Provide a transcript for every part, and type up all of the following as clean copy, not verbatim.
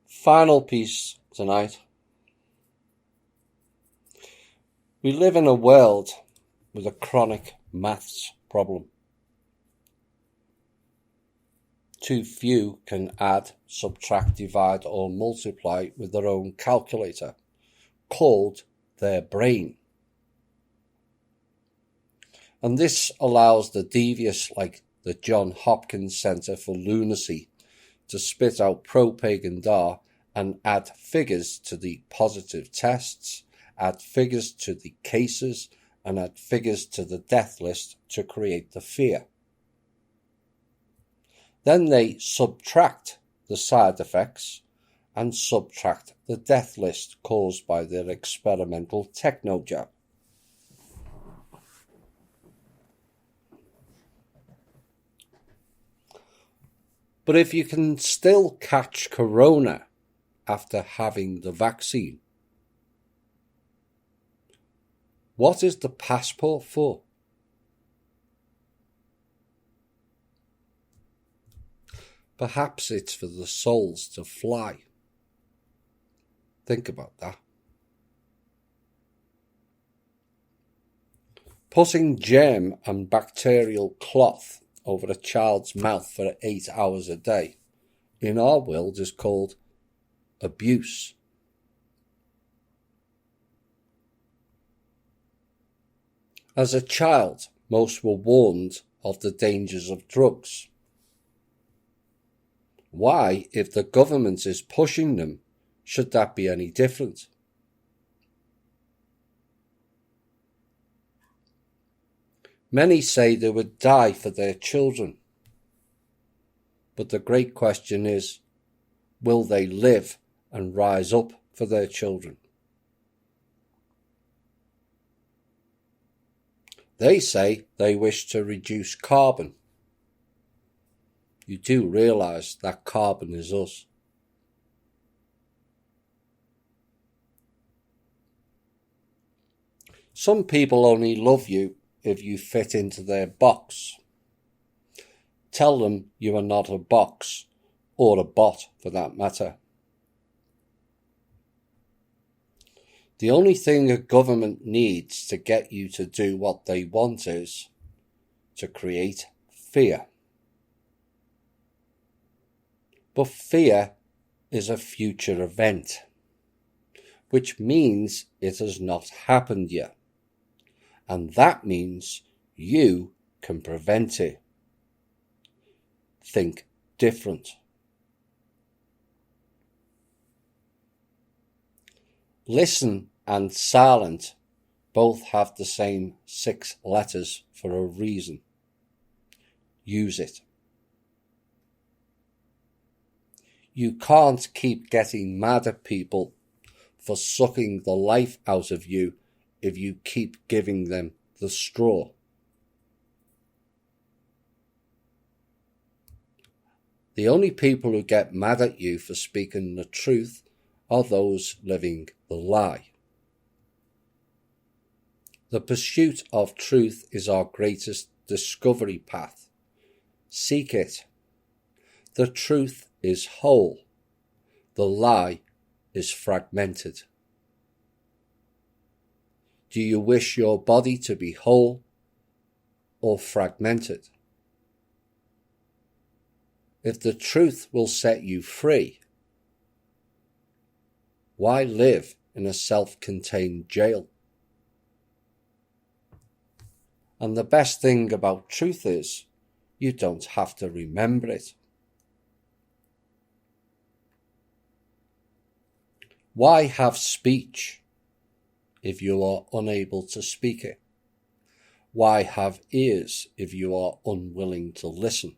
Final piece tonight. We live in a world with a chronic maths problem. Too few can add, subtract, divide, or multiply with their own calculator, called their brain. And this allows the devious, like the Johns Hopkins Center for Lunacy, to spit out propaganda and add figures to the positive tests, add figures to the cases, and add figures to the death list to create the fear. Then they subtract the side effects and subtract the death list caused by their experimental techno jab. But if you can still catch corona after having the vaccine, what is the passport for? Perhaps it's for the souls to fly. Think about that. Putting germ and bacterial cloth over a child's mouth for 8 hours a day in our world is called abuse. As a child, most were warned of the dangers of drugs. Why, if the government is pushing them, should that be any different? Many say they would die for their children. But the great question is, will they live and rise up for their children? They say they wish to reduce carbon. You do realise that carbon is us. Some people only love you if you fit into their box. Tell them you are not a box, or a bot for that matter. The only thing a government needs to get you to do what they want is to create fear. But fear is a future event, which means it has not happened yet. And that means you can prevent it. Think different. Listen and silent both have the same 6 letters for a reason. Use it. You can't keep getting mad at people for sucking the life out of you if you keep giving them the straw. The only people who get mad at you for speaking the truth are those living the lie. The pursuit of truth is our greatest discovery path. Seek it. The truth is whole. The lie is fragmented. Do you wish your body to be whole or fragmented? If the truth will set you free, why live in a self-contained jail? And the best thing about truth is, you don't have to remember it. Why have speech if you are unable to speak it? Why have ears if you are unwilling to listen?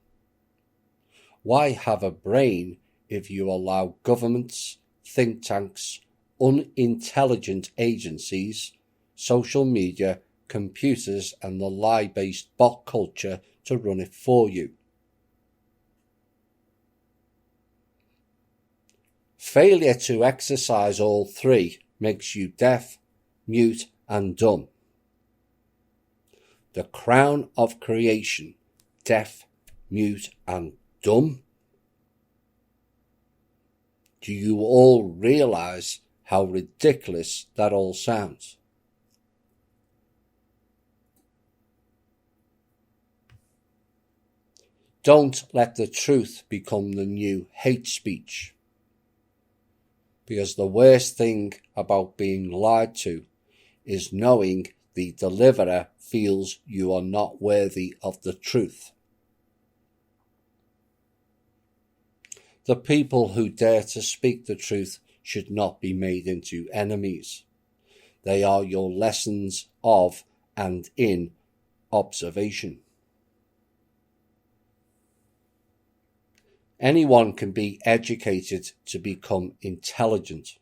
Why have a brain if you allow governments, think tanks, unintelligent agencies, social media, computers and the lie-based bot culture to run it for you? Failure to exercise all 3 makes you deaf, mute and dumb. The crown of creation, deaf, mute and dumb? Do you all realize how ridiculous that all sounds? Don't let the truth become the new hate speech. Because the worst thing about being lied to is knowing the deliverer feels you are not worthy of the truth. The people who dare to speak the truth should not be made into enemies. They are your lessons of and in observation. Anyone can be educated to become intelligent,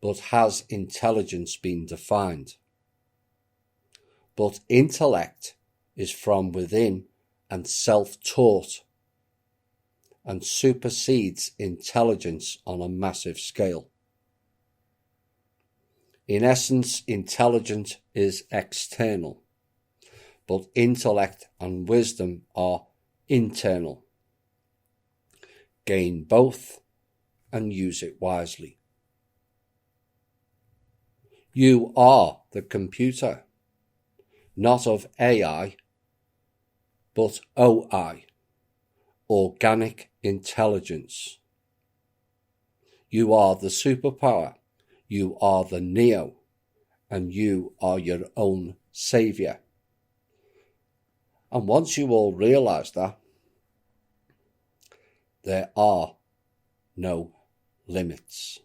but has intelligence been defined? But intellect is from within and self-taught, and supersedes intelligence on a massive scale. In essence, intelligence is external, but intellect and wisdom are internal. Gain both and use it wisely. You are the computer, not of AI, but OI, organic intelligence. You are the superpower, you are the Neo, and you are your own saviour. And once you all realise that, there are no limits.